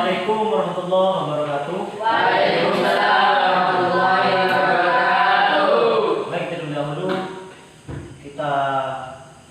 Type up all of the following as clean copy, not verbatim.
Assalamualaikum warahmatullahi wabarakatuh. Waalaikumsalam warahmatullahi wabarakatuh. Baik, terlebih dahulu kita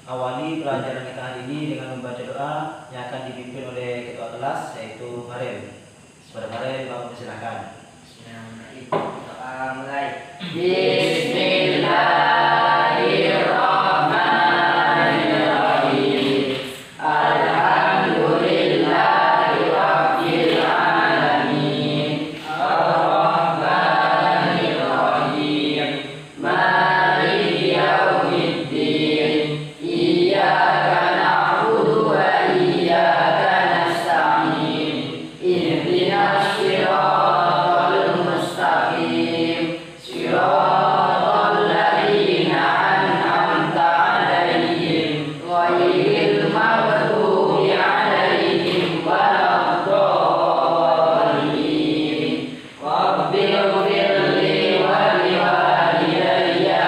awali pelajaran kita hari ini dengan membaca doa yang akan dipimpin oleh ketua kelas, yaitu Farel. Saudara Farel, Bapak silakan. Bismillahirrahmanirrahim. Mulai. Bismillahirrahmanirrahim. Alhamdulillahi rabbil alamin. Ar-Rahmanir Rahim. Maliki yaumiddin. Iyyaka na'budu wa iyyaka nasta'in. Ihdinas siratal mustaqim. Siratal ladzina an'amta 'alaihim ghairil maghdubi 'alaihim waladdallin. Rabbil ighfirli wa liwalidayya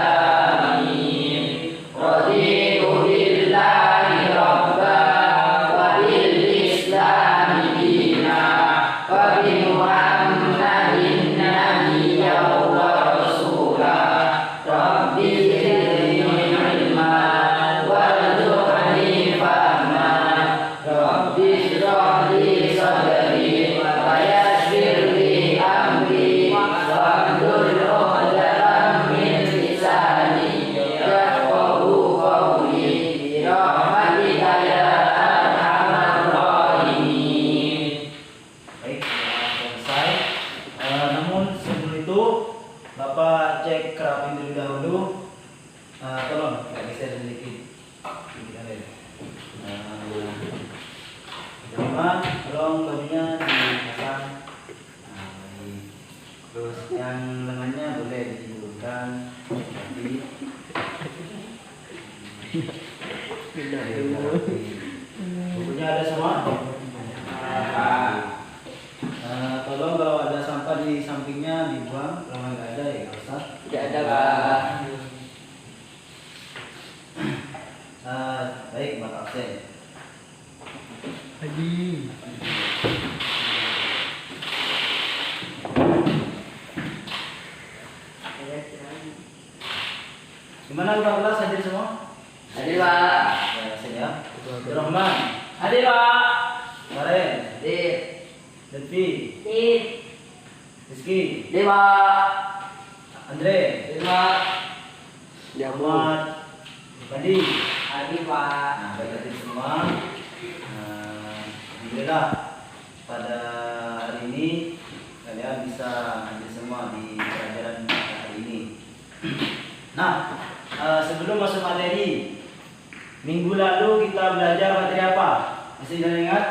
amin. Raditu billahi rabban wa bil islami dinan wa bi Muhammadin nabiyyan wa rasulah. Rabbi zidni ilman warzuqni fahman. Rabbi shrah li sadri wa yassir li amri wahlul 'uqdatam min lisani yafqahu qawli bi rahmatika ya arhamar rahimin. Baik, selesai. Namun sebelum itu Bapak cek kerapi terlebih dahulu. Tolong nggak bisa sedikit. Teman, tolong bajunya dipasang. Baik. Terus yang lengannya boleh diturunkan. Tapi bukunya ada semua. Tolong kalau ada sampah di sampingnya dibuang. Kalau nggak ada ya nggak usah. Tidak ada, Pak. Baik, Mbak absen. Haji. Gimana Bapak kelas hadir semua? Hadir, Pak. Ya, saya. Rahman, Hadir, Pak. Farel, Hadir. Lutfi, Hadir. Rizky, Hadir, Pak. Andre, Hadir, Pak. Muhammad, Bandi. Hadir, Pak. Nah, baik hadir semua. Alhamdulillah pada hari ini kalian bisa hadir semua di pelajaran hari ini. Nah, sebelum masuk materi, minggu lalu kita belajar materi apa? Masih ingat?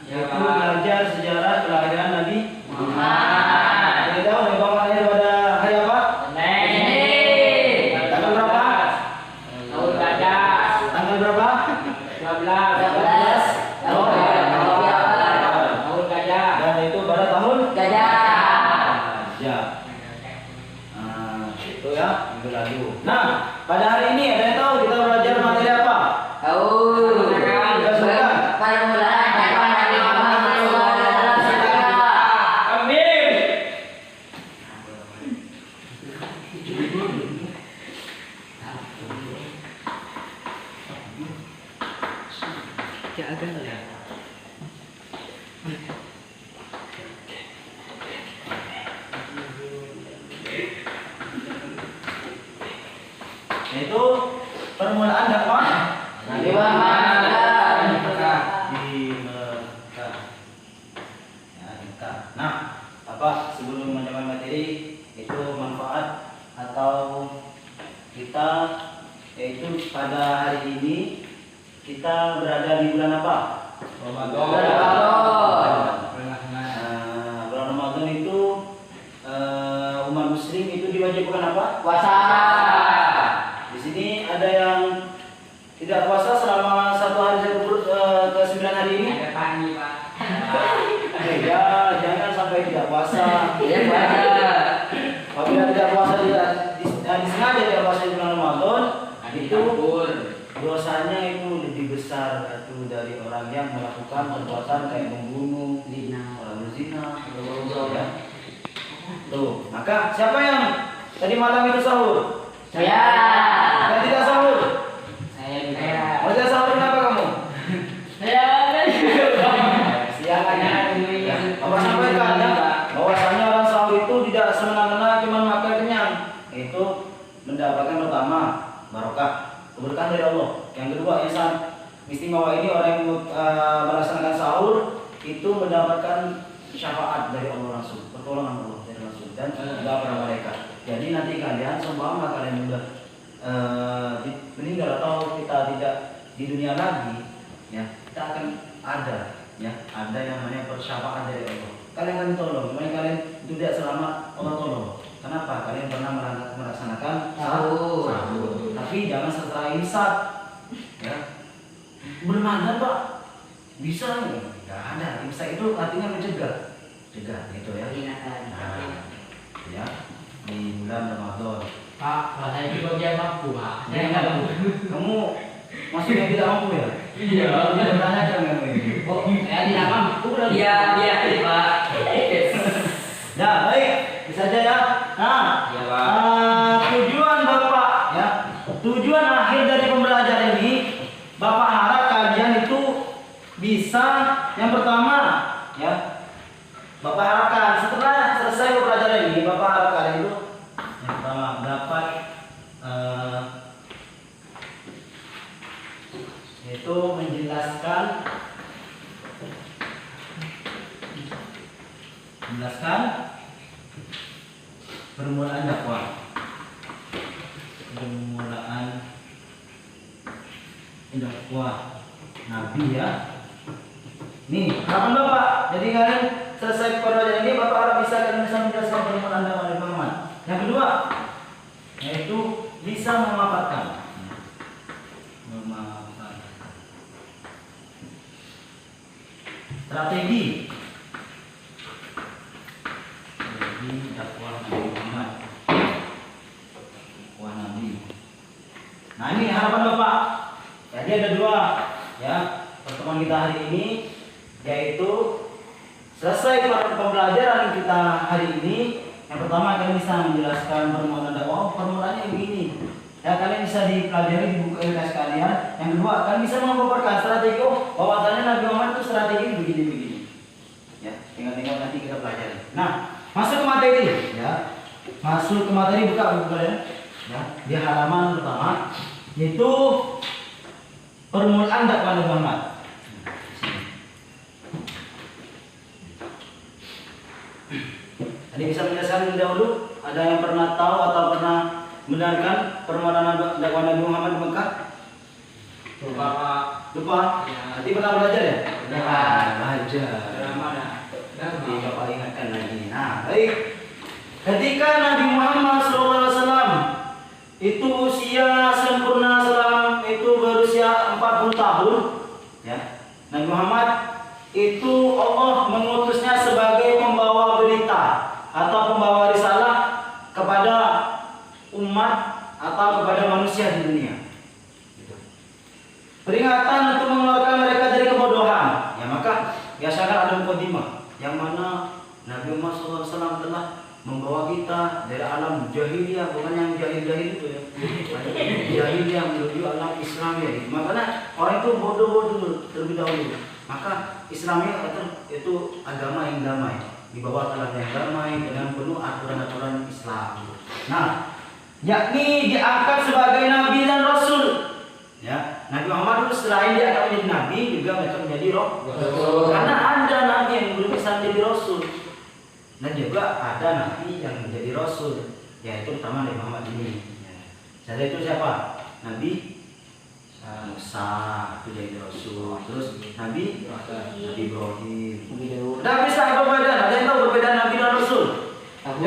Ya, Yaitu Pak. belajar sejarah kelahiran Nabi Muhammad. Kita tahu Nabi Muhammad lahir pada hari apa? Senin. Tanggal berapa? Tahun gajah. Tanggal berapa? 12. Tahun gajah. Tahun gajah. Dan itu pada tahun Gajah. ya. Itu ya minggu lalu. Nah, pada hari ini ada yang tahu kita belajar materi apa? Tahu. Permulaan dakwah Nabi Muhammad SAW. Amin. Yaitu permulaan dakwah Nabi Muhammad di Mekah. Ya, di Mekah. Nah, apa sebelum mencoba materi itu manfaat atau kita yaitu pada hari ini kita berada di bulan apa? Ramadan. Nah, bulan Ramadan itu umat muslim itu diwajibkan apa? Puasa. Di sini ada yang tidak puasa selama satu hari ke 9 hari ini. Ada pagi, Pak. Ya, jangan sampai tidak puasa. Iya, puasa. Apabila tidak puasa disengaja tidak puasa di bulan Ramadan, itu dosanya itu lebih besar itu dari orang yang melakukan perbuatan kayak membunuh, orang berzina, ya. Tuh, maka siapa yang tadi malam itu sahur? Saya. Yang tidak sahur? Saya. Mau tidak sahur kenapa kamu? Saya. Siangan ya. Bapak sampaikan ya, bahwasanya orang sahur itu tidak semena-mena cuma makan kenyang. Itu mendapatkan pertama barokah, keberkahan dari Allah. Yang kedua, yang sangat istimewa ini orang yang melaksanakan sahur itu mendapatkan syafaat dari Allah langsung, pertolongan Allah dari Rasul dan doa para malaikat. Jadi nanti kalian seumpama kalian sudah meninggal atau kita tidak di dunia lagi, ya kita akan ada yang namanya persyafaat dari Allah. Kalian akan tolong, kalian tidak selamat Allah tolong. Kenapa? Kalian pernah melaksanakan sahur. Tapi jangan setelah imsak, ya. Belum ada Pak. Bisa nggak ada. Imsak itu artinya mencegah, gitu ya. Nah, ya di bulan Ramadan. Pak, saya juga dia mampu Pak. Saya nggak mampu. Kamu maksudnya tidak mampu ya? Iya. Tidak bertanya kamu ini. Oh, saya tidak mampu. Iya, Pak. Ya baik, bisa aja ya. Nah, Iya, Pak. tujuan Bapak ya, tujuan akhir dari pembelajaran ini, Bapak harap kalian itu bisa yang pertama ya, Bapak harapkan setelah selesai pembelajaran ini, Bapak harap kalian itu yang pertama dapat yaitu menjelaskan permulaan dakwah, Nabi ya. Nih harapan Bapak. Jadi kalian selesai pembelajaran ini, Bapak harap kalian bisa menjelaskan permulaan dakwah Nabi Muhammad. Yang kedua, yaitu bisa memaparkan. Strategi dakwah Nabi Muhammad. Dakwah Nabi. Nah ini harapan Bapak. Jadi ada dua ya pertemuan kita hari ini, yaitu selesai pembelajaran kita hari ini. Yang pertama kalian bisa menjelaskan permulaan dakwah. Permulaannya begini. Ya kalian bisa dipelajari di buku LKS kalian. Yang kedua kalian bisa memaparkan strategi. Bahwasanya Nabi Muhammad itu strategi begini. Ya tinggal nanti kita pelajari. Nah masuk ke materi ya. Masuk ke materi, buka buku kalian ya. Di halaman pertama yaitu permulaan dakwah Nabi Muhammad. Tadi bisa menjelaskan dahulu, ada yang pernah tahu atau pernah mendengarkan permulaan dakwah Nabi Muhammad di Mekah? Lupa Pak. Lupa? Ya. Nanti pernah belajar ya? Ya, Pak. Belajar. Mana? Nanti Bapak ingatkan lagi. Nah, baik. Ketika Nabi Muhammad SAW itu usia sempurna selama itu berusia 40 tahun, ya. Nabi Muhammad itu Allah mengutusnya sebagai pembawa berita atau pembawa risalah kepada umat atau kepada manusia di dunia. Peringatan untuk mengeluarkan mereka dari kebodohan. Ya maka biasakan ada mukadimah yang mana Nabi Muhammad SAW telah membawa kita dari alam jahiliyah, bukan yang jahil-jahil itu ya. Jahiliyah menuju alam Islam ya. Makanya orang itu bodoh-bodoh terlebih dahulu. Maka Islam itu agama yang damai, dibawa alam yang damai dengan penuh aturan-aturan Islam. Nah, yakni diangkat sebagai nabi dan rasul. Ya, Nabi Muhammad itu selain dia akan menjadi nabi juga akan menjadi rasul. Karena ada nabi yang belum bisa menjadi rasul. Dan juga ada nabi yang menjadi rasul, yaitu pertama Nabi Muhammad ini. Saya itu siapa? Nabi Musa itu jadi rasul. Terus Nabi Ibrahim. Udah bisa apa perbedaan? Ada yang tahu perbedaan nabi dan rasul? Aku.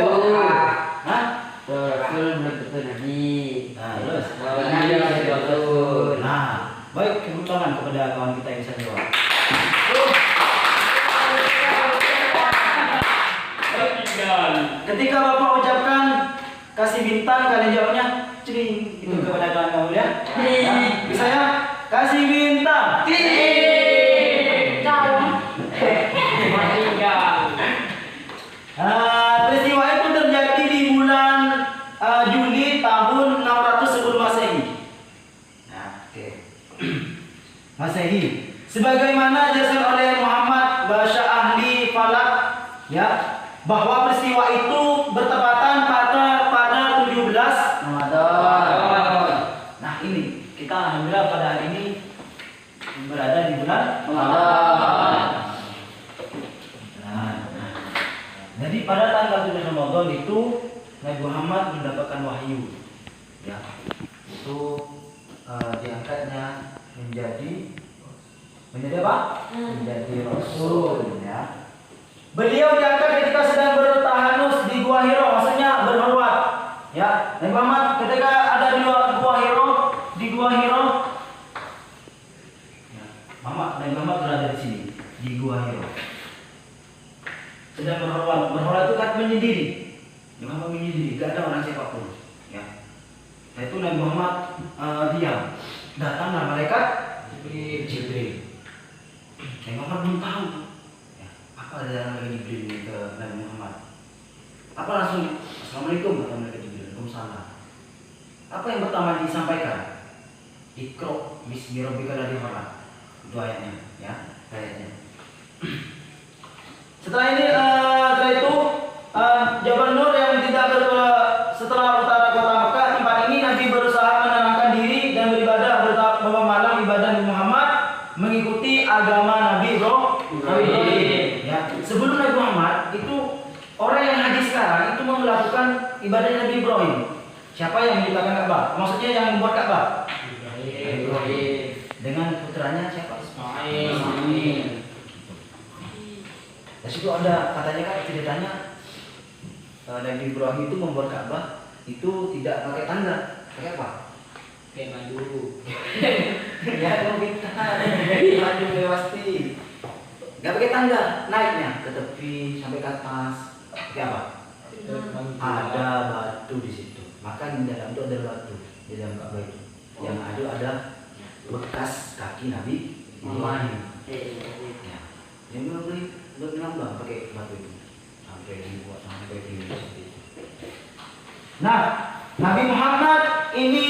Hah? Rasul belum tentu nabi. Nah, terus Nabi masih rasul. Nah, baik tepuk tangan kepada kawan kita yang bisa jawab. Ketika Bapak ucapkan kasih bintang, kalian jawabnya C. Cering, itu kepada kawan kamu ya. Bisa ya? Kasih bintang. Peristiwa itu terjadi di bulan Juli tahun 600 sebelum Masehi. Nah, oke. Masehi. Sebagaimana dijelaskan oleh Muhammad bahasa ahli falak, ya, bahwa peristiwa itu bertepatan pada 17 Ramadan. Nah, ini kita alhamdulillah pada hari ini berada di bulan Ramadan. Jadi pada tanggal 7 Ramadan itu Nabi Muhammad mendapatkan wahyu, ya, itu diangkatnya menjadi apa? Menjadi Rasul, ya. Beliau diangkat ketika sedang bertahanus di Gua Hiro, maksudnya berkhulwat, ya. Nabi Muhammad ketika ada di Gua Hiro, ya, Nabi Muhammad berada di sini di Gua Hiro. Sedang berkhulwat itu kan menyendiri. Nabi Muhammad menyendiri, gak ada orang siapapun, ya. Nah, itu Nabi Muhammad diam. Datanglah malaikat Jibril. Nabi Muhammad belum tahu, ya, apa ada dalam lagi Jibril ini ke Nabi Muhammad. Apa langsung Assalamualaikum kata malaikat Jibril. Waalaikumsalam. Apa yang pertama disampaikan? Iqra bismi rabbikal ladzi khalaq. Itu ayatnya, ya, ayatnya. Setelah itu Jabal Nur yang tidak setelah utara kota Mekah, tempat ini Nabi berusaha menenangkan diri dan beribadah beberapa malam ibadah Nabi Muhammad mengikuti agama Nabi Ibrahim. Ya, sebelum Nabi Muhammad itu orang yang haji sekarang itu melakukan ibadah Nabi Ibrahim. Siapa yang menciptakan Ka'bah? Maksudnya yang membuat Ka'bah? Ibrahim. Dengan putranya siapa? Ismail. Di situ ada katanya kan ceritanya Nabi Ibrahim itu membuat Ka'bah itu tidak pakai tangga, pakai apa? Pakai madu. Ya, kalau kita madu lewati. Gak pakai tangga, naiknya ke tepi sampai ke atas. Pakai apa? Ada batu di situ. Maka di dalam itu ada batu di dalam Ka'bah itu. Yang ada bekas kaki Nabi Ibrahim. Ya. Yang berlambang pakai batu itu sampai dibuat sampai di seperti itu. Nah, Nabi Muhammad ini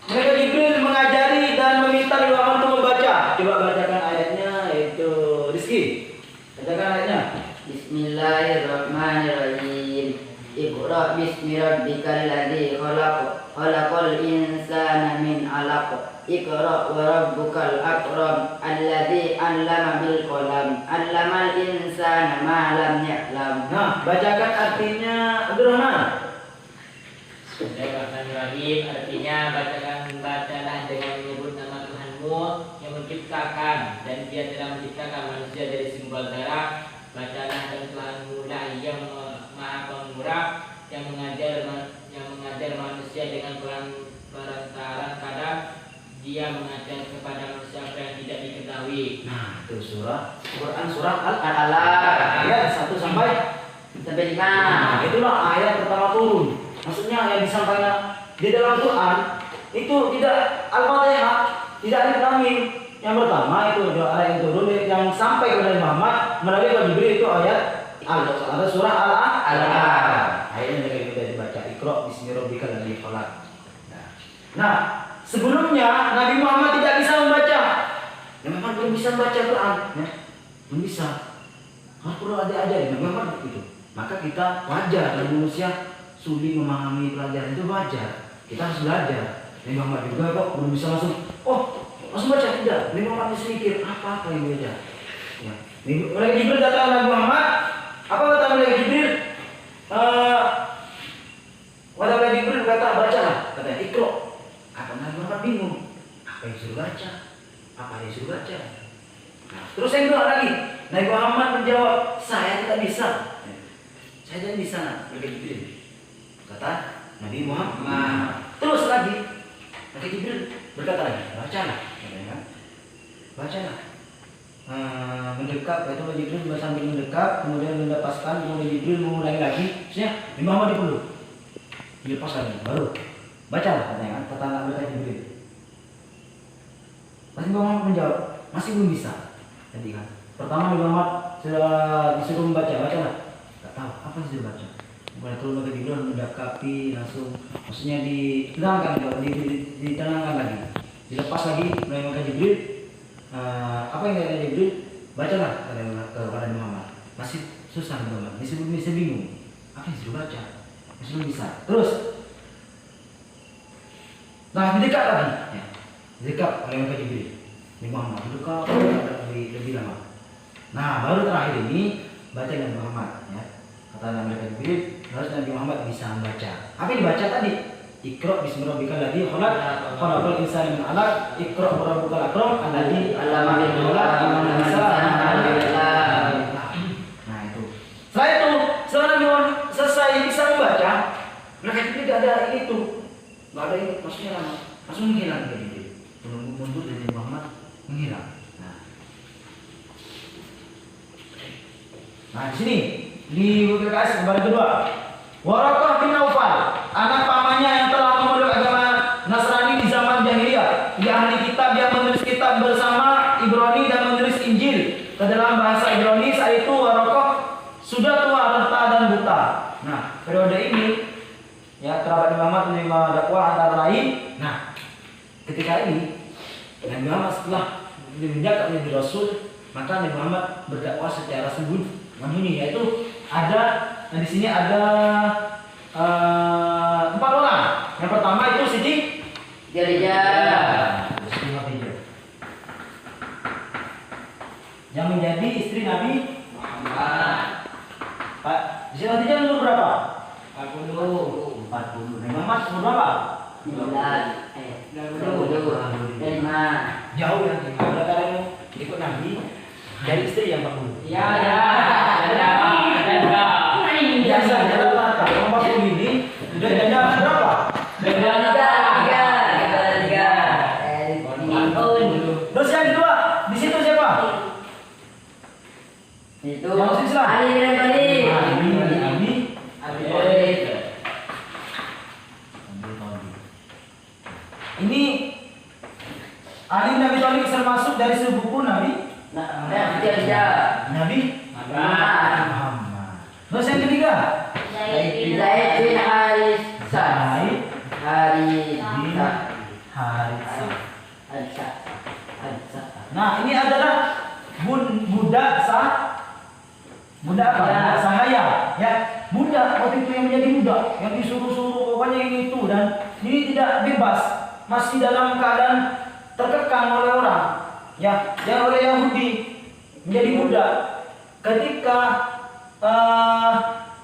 mereka Jibril mengajari dan meminta Nabi Muhammad untuk membaca. Coba bacakan ayatnya, yaitu Rizki. Bacakan ayatnya. Bismillahirrahmanirrahim. Iqra bismi rabbikal ladzi khalaq. Khalaqal insana min 'alaq. Iqra wa rabbukal akram. Alladzi 'allama bil qalam. 'Allamal insana ma lam ya'lam. Nah, bacakan artinya Abdurrahman. Bismillahirrahmanirrahim. Artinya bacalah dengan menyebut nama Tuhanmu yang menciptakan, dan Dia telah menciptakan manusia dari simbol darah. Bacalah dan Tuhanmu lah yang Maha Pemurah, yang mengajar manusia dengan perantaraan kadang Dia mengajar kepada manusia apa yang tidak diketahui. Nah, itu surah Quran surah Al-Alaq ayat 1 sampai 5. Nah, itulah ayat pertama turun. Maksudnya yang disampaikan di dalam Quran itu tidak Al-Fatihah, tidak Alif Lam Mim. Yang pertama itu ayat yang turun yang sampai kepada Muhammad melalui Jibril itu ayat ada surah Al-Alaq. Ayatnya yang sudah dibaca Iqra bismi rabbikal ladzi khalaq. Nah, sebelumnya Nabi Muhammad tidak bisa membaca. Nabi Muhammad belum bisa membaca Quran, ya. Belum bisa. Harus perlu diajari Nabi Muhammad itu. Maka kita wajar dari manusia sulit memahami pelajaran itu wajar. Kita harus belajar. Nabi Muhammad juga kok belum bisa langsung baca, tidak. Nabi Muhammad masih mikir apa yang beda. Ya. Malaikat Jibril datang Nabi Muhammad. Apa kata Malaikat Jibril? Malaikat Jibril berkata bacalah, katanya Iqra. Apa Nabi Muhammad bingung? Apa yang suruh baca? Apa yang suruh baca? Nah, terus yang kedua lagi, Nabi Muhammad menjawab, saya tidak bisa. Saya tidak bisa, Malaikat Jibril. Kata Nabi Muhammad. Terus lagi, Malaikat Jibril berkata lagi, bacalah. Bacalah. Mendekat, itu Malaikat Jibril sambil mendekat, kemudian melepaskan, kemudian Jibril mengulangi lagi. Maksudnya Nabi Muhammad dipeluk. Dilepas lagi, baru Bacalah katanya kan, kata malaikat Jibril. Pasti Nabi Muhammad menjawab, masih belum bisa. Tadi kan. Pertama Nabi Muhammad sudah disuruh membaca, bacalah. Gak tahu apa yang sudah baca. Mulai turun malaikat Jibril mendekapi langsung, maksudnya ditenangkan, ditenangkan lagi, dilepas lagi mulai malaikat Jibril. Apa yang kata Jibril? Bacalah kepada Nabi Muhammad. Masih susah Nabi Muhammad, bisa bingung. Apa yang sudah baca? Masih belum bisa. Terus, nah didekat lagi, ya. Didekat oleh malaikat Jibril. Nabi Muhammad didekat lebih lama. Nah baru terakhir ini baca Nabi Muhammad, ya. Kata malaikat Jibril, harus Nabi Muhammad bisa membaca. Apa yang dibaca tadi? Iqra bismi rabbikal ladzi khalaq, khalaqal insana min 'alaq, iqra wa rabbukal akram alladzi 'allama bil qalam 'allama al-insana. Nah itu. Setelah itu, setelah Nabi Muhammad selesai bisa membaca, malaikat Jibril tidak ada ini tuh. Enggak ada ini, maksudnya lama. Langsung menghilang dari dia. Menunggu dari Muhammad menghilang. Nah di sini di PKS gambar kedua, Waraqah bin Naufal, anak pamannya yang telah memeluk agama Nasrani di zaman jahiliyah. Ia ahli kitab yang menulis kitab bersama Ibrani dan menulis Injil ke dalam bahasa Ibrani. Saat itu Waraqah sudah tua, renta dan buta. Nah periode ini ya kerabat Muhammad menerima dakwah antara lain. Nah ketika ini Nabi Muhammad setelah dimenjak menjadi Rasul, maka Nabi Muhammad berdakwah secara sembunyi, yaitu ada di sini ada 4 orang. Yang pertama itu Siti Khadijah. Yang menjadi istri Nabi Muhammad. Pak, Siti Khadijah umur berapa? 40. Nabi Muhammad umur berapa? 65. Jauh ya. Kalau kalian ikut Nabi dari istri yang 40. Ya. Biasa jalan rata. Nomor 40 ini udah jalan berapa? Tiga. Terus yang kedua di situ siapa? Itu Yang masuk Islam. Ali bin Abi Thalib. Ini Ali bin Abi Thalib termasuk dari sepupu Nabi Nabi Muhammad. Terus yang ketiga Zaid bin Haritsah. Nah ini adalah budak apa? Sahaya, ya. Budak waktu itu yang menjadi budak, yang disuruh-suruh pokoknya ini itu, dan ini tidak bebas, masih dalam keadaan terkekang oleh orang, ya, yang oleh Yahudi menjadi budak. Ketika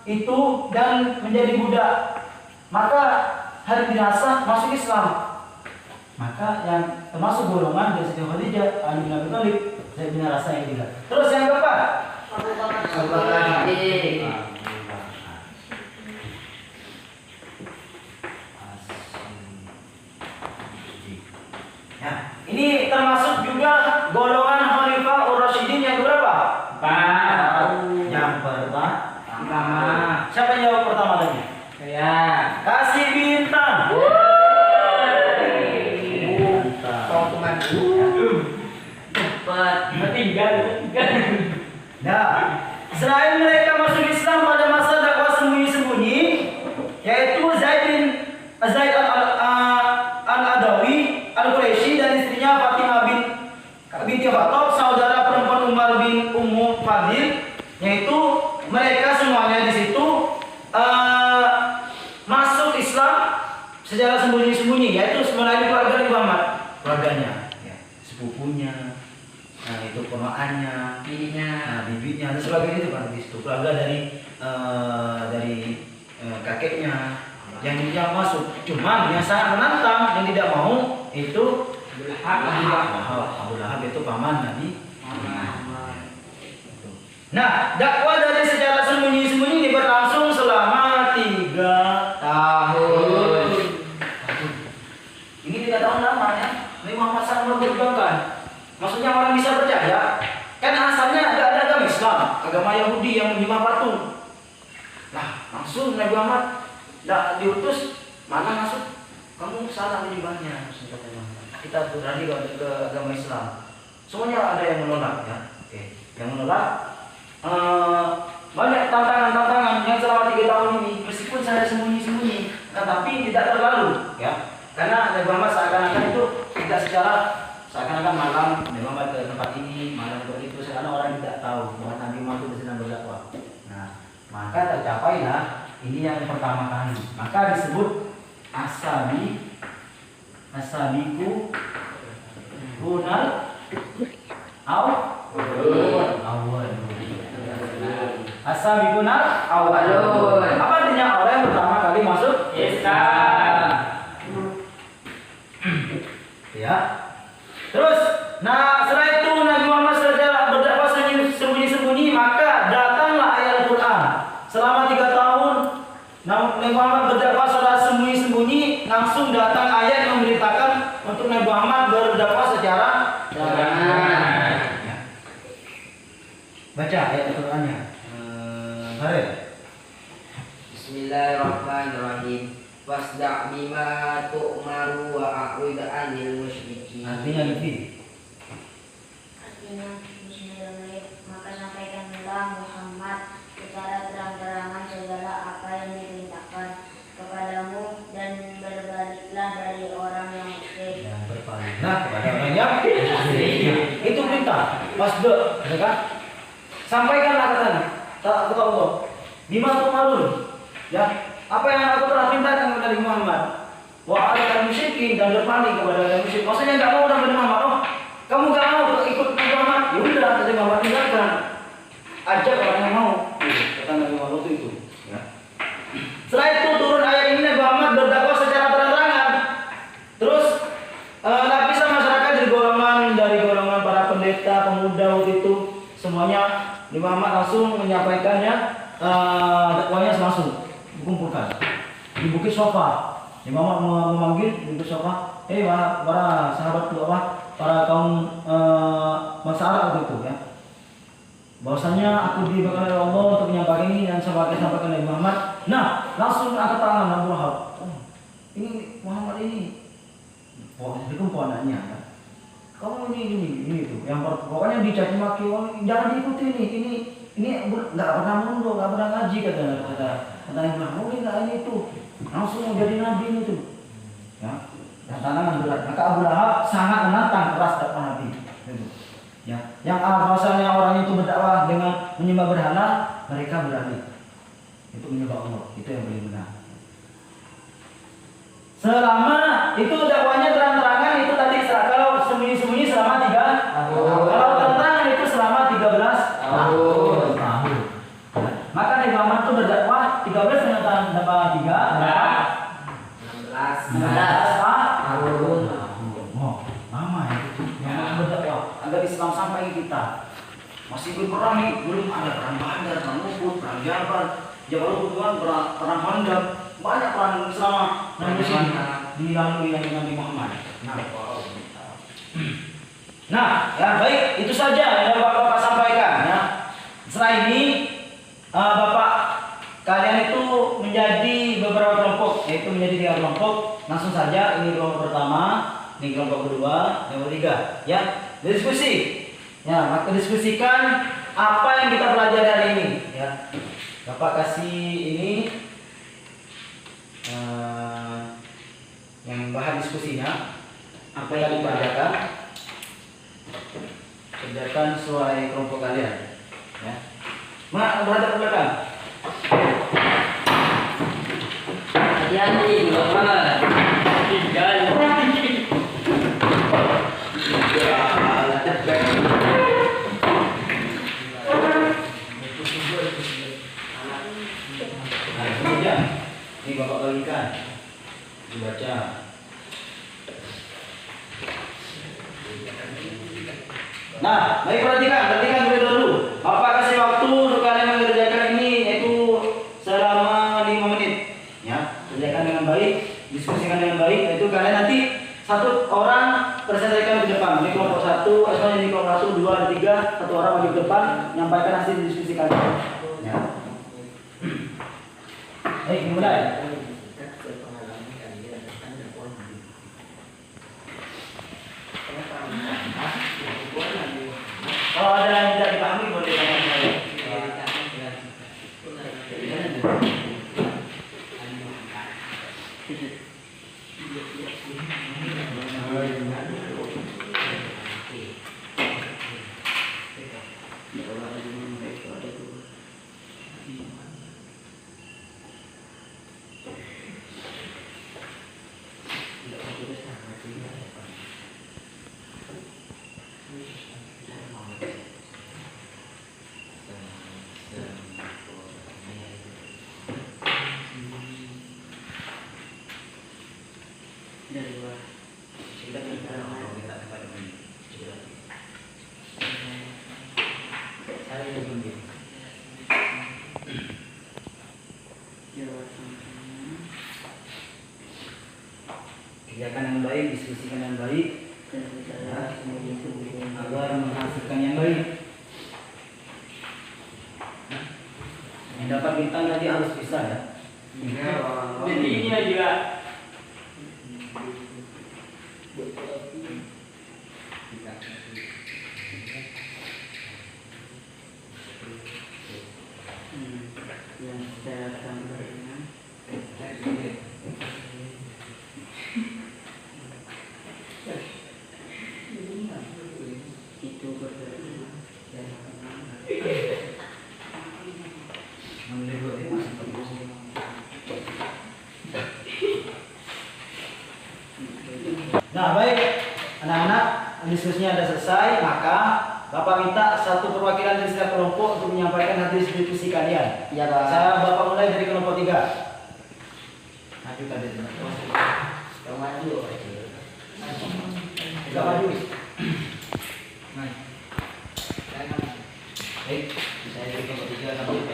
itu dan menjadi budak, maka hari binasa masuk Islam. Maka yang termasuk golongan dari Siti Khadijah, Ali bin Abi Thalib, Zaid bin Haritsah yang tiga. Terus yang keempat, Abu Bakar Siddiq. Ya, ini termasuk juga golongan Khalifah Ar-Rasyidin yang berapa? 4. Yang pertama. Pertama. Siapa yang jawab pertama tadi? Saya. Kasih bintang. Nah, selain mereka masuk Islam pada masa dakwah sembunyi-sembunyi, yaitu Zaid al-Adawi al-Quraisy dan istrinya Fatimah binti Khattab, saudara perempuan Umar bin Ummu Fadil, yaitu mereka semuanya di situ masuk Islam secara sembunyi-sembunyi, yaitu melalui keluarga Nabi Muhammad, keluarganya, ya, sepupunya, nah itu ponakannya, bibinya, dan sebagainya itu kan di situ, keluarga dari kakeknya yang masuk. Cuman yang sangat menantang yang tidak mau itu Abu Lahab itu paman Nabi. Nah, dakwah dari secara sembunyi-sembunyi ini berlangsung selama 3 tahun. Ini 3 tahun lama ya. Nabi Muhammad sangat memperjuangkan. Maksudnya orang bisa percaya. Kan asalnya ada agama Islam, agama Yahudi yang menyembah patung. Nah, langsung Nabi Muhammad tidak diutus, mana masuk kamu salah menyembahnya. Kita berani ke agama Islam. Semuanya ada yang menolak ya. Oke, yang menolak banyak tantangan-tantangan yang selama 3 tahun ini, meskipun saya sembunyi-sembunyi, tetapi tidak terlalu ya. Karena Nabi Muhammad seakan-akan itu tidak secara seakan-akan malam Nabi Muhammad ke tempat ini, malam ke itu, sekarang orang tidak tahu bahwa Nabi Muhammad itu sedang berdakwah. Nah, maka tercapailah ini yang pertama kali. Maka disebut asabiku runal awal. Asabiqun awwalun. Apa artinya? Orang yang pertama kali masuk Islam. Ya. Terus, nah setelah itu Nabi Muhammad berdakwah sembunyi-sembunyi, maka datanglah ayat Al-Quran. Selama 3 tahun Nabi Muhammad berdakwah secara sembunyi-sembunyi, langsung datang ayat yang memberitakan untuk Nabi Muhammad berdakwah secara terang. Ya. Baca ayat Al-Qurannya. Bismillahirrahmanirrahim. Fasda' bima tu'maru wa a'rid 'anil musyrikin. Artinya lebih. Artinya bismillahirrahmanirrahim. Maka sampaikanlah Muhammad secara terang-terangan segala apa yang diperintahkan kepadamu dan berbaliklah dari orang yang musyrik. Dan berpalinglah kepada orang yang musyrik. Itu perintah. Fasda', ya kan? Sampaikanlah katanya. Tak Allah. Bima tu'marun. Ya, apa yang aku telah perintahkan kepada Muhammad. Wa alal musyrikin, dan berpaling kepada orang musyrik. Maksudnya enggak mau dengan Muhammad. Oh, kamu enggak mau ikut Muhammad. Ya udah, kata Muhammad tinggalkan. Ajak orang yang mau. Kata Nabi Muhammad itu. Ya. Setelah itu turun ayat ini, Nabi Muhammad berdakwah secara terang-terangan. Terus lapisan masyarakat dari golongan para pendeta, pemuda waktu itu, semuanya Nabi Muhammad langsung menyampaikannya dakwahnya langsung dikumpulkan di Bukit Sofa. Nabi Muhammad memanggil di Bukit Sofa, para sahabat para kaum bangsa Arab waktu itu ya. Bahwasanya aku diberikan oleh Allah untuk menyampaikan ini dan sampaikan Nabi Muhammad. Nah, langsung angkat tangan Nabi Muhammad. Oh, ini Muhammad ini. Dikumpul anaknya ya. Kamu ini itu. Yang pokoknya dicaci maki, jangan diikuti ini nggak pernah mundur, nggak pernah ngaji kata Nabi Muhammad. Ini itu langsung menjadi nabi itu. Ya, dan tantangan berat. Maka Abu Lahab sangat menantang keras dakwah Nabi. Gitu. Ya, yang bahwasanya orang itu berdakwah dengan menyembah berhala, mereka beralih itu menyembah Allah. Itu yang paling benar. Selama itu dakwahnya terang-terangan, itu tadi kalau sembunyi-sembunyi selama 3 tahun. Kalau terang-terangan itu selama 13 tahun. Maka Nabi Muhammad itu berdakwah 13 dengan tambah 16 tahun. Oh, lama ya itu. Yang berdakwah agar Islam sampai ke kita. Masih berperang nih, belum ada perang Badar, perang Uhud, perang Jabal Uhud, perang Khandaq. Banyak perang selama dilalui Nabi Muhammad. Nah, ya baik, itu saja yang Bapak sampaikan ya. Setelah ini Bapak kalian itu menjadi beberapa kelompok, yaitu menjadi 3 kelompok. Langsung saja, ini kelompok pertama, ini kelompok kedua, yang ketiga. Ya, diskusi. Ya, maka diskusikan apa yang kita pelajari hari ini. Ya, Bapak kasih ini yang bahan diskusinya. Apa yang dikerjakan? Kerjakan sesuai kelompok kalian. Ya. Berhadap ke belakang. Hati-hati, Bapak. Tinggal. Ini Bapak bagikan. Dibaca. Nah, baik perhatikan dulu. Bapak kasih waktu untuk kalian mengerjakan ini, yaitu selama 5 menit. Ya, kerjakan dengan baik, diskusikan dengan baik. Yaitu kalian nanti satu orang presentasikan ke depan. Ini kelompok 1, ini kelompok 1, 2, 3, satu orang maju ke depan, menyampaikan hasil diskusi kalian. Ya. Baik, dimulai. agar menghasilkan yang baik. Yang dapat bintang tadi harus bisa ya. Jadi ini juga Yang secara tambahan itu berarti Nah baik, anak-anak, diskusinya sudah selesai, maka Bapak minta satu perwakilan dari setiap kelompok untuk menyampaikan hasil diskusi kalian. ya Pak. Saya Bapak mulai dari kelompok 3. Maju kalian. yang maju. Tidak maju. Baik, saya dari kelompok 3 sampai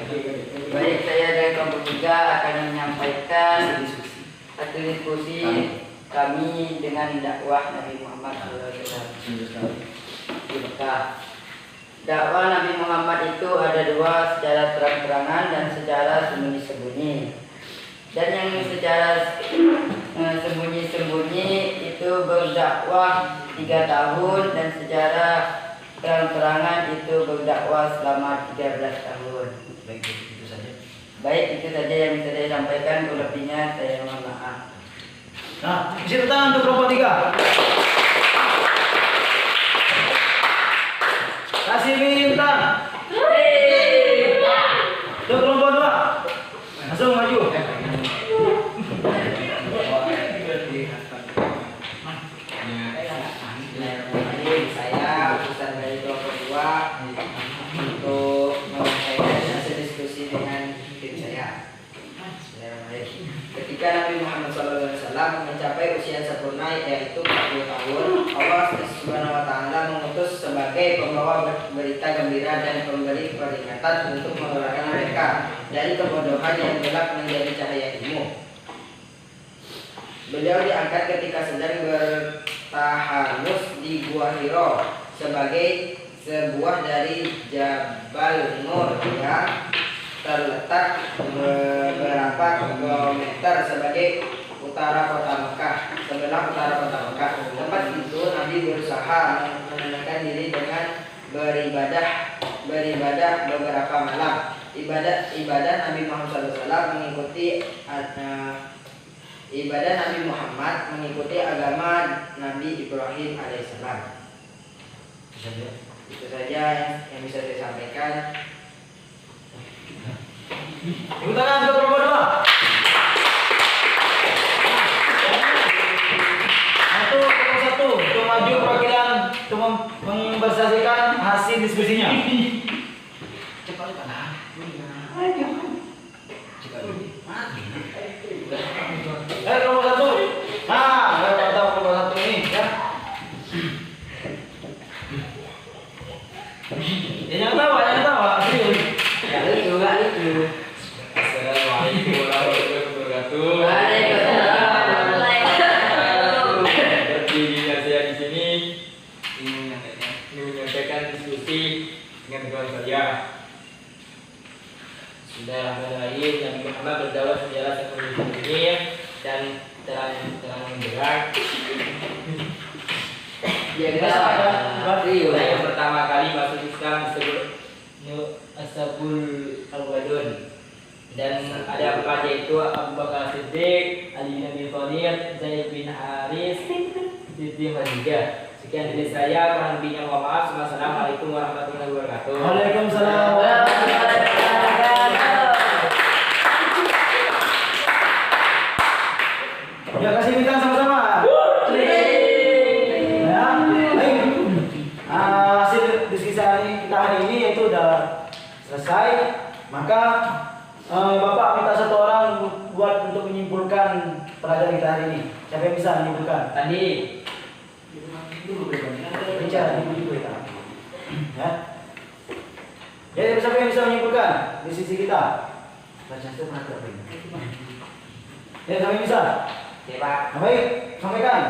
Baik, saya dari kelompok 3 akan menyampaikan hasil diskusi kami dengan dakwah Nabi Muhammad SAW di Mekah. Dakwah Nabi Muhammad itu ada dua, secara terang-terangan dan secara sembunyi-sembunyi. Dan yang secara sembunyi-sembunyi itu berdakwah 3 tahun dan secara terang-terangan itu berdakwah selama 13 tahun. Baik, itu saja. Baik, itu saja yang bisa saya sampaikan. Lebihnya saya mohon maaf. Nah, isi tangan untuk kelompok 3. Kasih bintang. Untuk kelompok 2. Langsung maju. Saya utusan dari kelompok 2 untuk menyampaikan hasil diskusi dengan tim saya. Ketika Nabi Muhammad SAW mencapai usia sempurna yaitu 40 tahun, Allah Subhanahu wa Ta'ala mengutus sebagai pembawa berita gembira dan pemberi peringatan untuk mengeluarkan mereka dari kebodohan yang gelap menjadi cahaya ilmu. Beliau diangkat ketika sedang bertahanus di Gua Hiro sebagai sebuah dari Jabal Nur yang terletak beberapa kilometer sebagai utara kota Mekah, sebelah utara kota Mekah. Tempat itu Nabi berusaha menenangkan diri dengan beribadah beberapa malam. Ibadah Nabi Muhammad SAW mengikuti agama Nabi Ibrahim alaihissalam. Itu saja yang bisa saya sampaikan. Tepuk tangan untuk kelompok 2. Satu, kelompok 1 untuk maju perwakilan untuk mempresentasikan hasil diskusinya. Cepat lah. Kelompok 1. Nah, kita tahu kelompok 1 ini ya. Jangan tawa, serius. Enggak lucu. Assalamualaikum warahmatullahi wabarakatuh. Berdiri saya di sini ingin menyampaikan diskusi dengan kawan saya. Bismillahirrahmanirrahim. Nabi Muhammad berdakwah secara sembunyi-sembunyi dan terang benderang. Saya yang pertama kali masuk Islam disebut Ashabul Al-Wadun, dan ada 4 yaitu Abu Bakar Siddiq, Ali bin Abi Thalib, Zaid bin Haris, Siti Khadijah. Sekian dari saya, kurang lebihnya mohon maaf. Assalamualaikum warahmatullahi wabarakatuh. Waalaikumsalam warahmatullahi wabarakatuh. Ya, kasih bintang sama-sama. Ya, baik. Hasil diskusi kita hari ini yaitu udah selesai. Maka Bapak minta 1 orang buat untuk menyimpulkan pelajaran kita hari ini. Siapa yang bisa menyimpulkan? Tadi Bicara di kita. Ya. Jadi siapa yang bisa menyimpulkan di sisi kita? Baca itu mana berapa ini? Ya, siapa yang bisa? Oke, Pak. Nah, baik, sampaikan.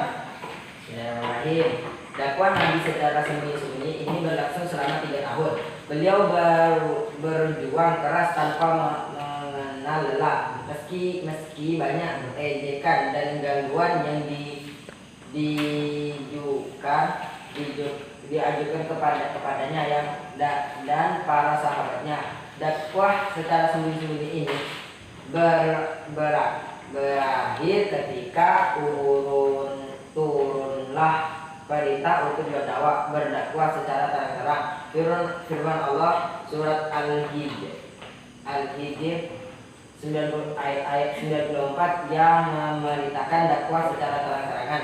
Bismillahirrahmanirrahim. Dakwah Nabi secara sembunyi-sembunyi ini berlangsung selama 3 tahun. Beliau berjuang keras tanpa mengenal lelah, meski banyak ejekan dan gangguan yang diajukan kepadanya dan para sahabatnya. Dakwah secara sembunyi-sembunyi ini berakhir ketika turunlah perintah untuk berdakwah secara terang-terang. Firman Allah surat Al-Hijr 90 ayat 94 yang memerintahkan dakwah secara terang-terangan.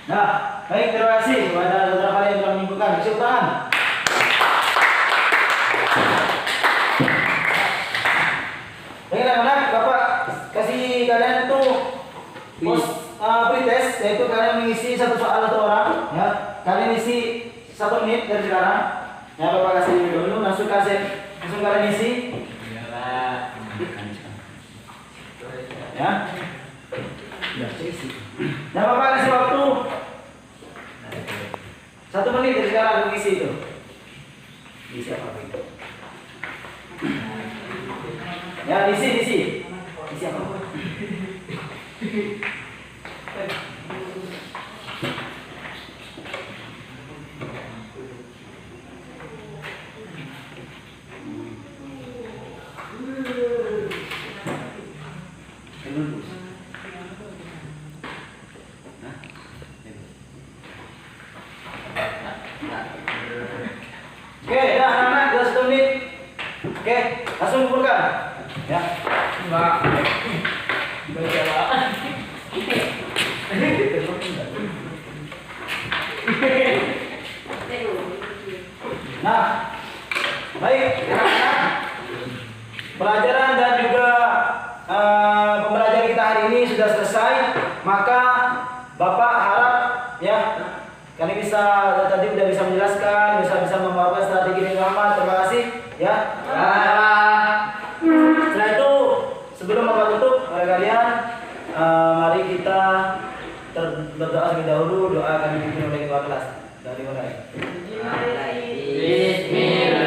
Nah, baik, terima kasih kepada saudara kalian yang telah menyimpulkan. Tepuk tangan. Baik anak-anak, Bapak kasih kalian tuh pretest, yaitu kalian mengisi 1 soal 1 orang, ya. Kalian isi 1 menit dari sekarang. Ya, Bapak kasih dulu, langsung kalian isi. Ya. Nah, Bapak kasih waktu 1 menit dari sekarang untuk isi itu. Isi apa itu? Ya, isi apa? Oke, dah anak-anak, sudah 1 menit. Oke, langsung kumpulkan. Ya. Mbak. Nah, baik anak-anak, pelajaran dan juga pembelajaran kita hari ini sudah selesai. Maka Bapak harap ya kalian bisa tadi sudah bisa menjelaskan, bisa membawakan strategi dengan Muhammad. Terima kasih ya. Setelah itu sebelum Bapak tutup kepada kalian, mari kita berdoa terlebih dahulu. Doa kami dipimpin oleh ketua kelas dari mulai. Bismillah.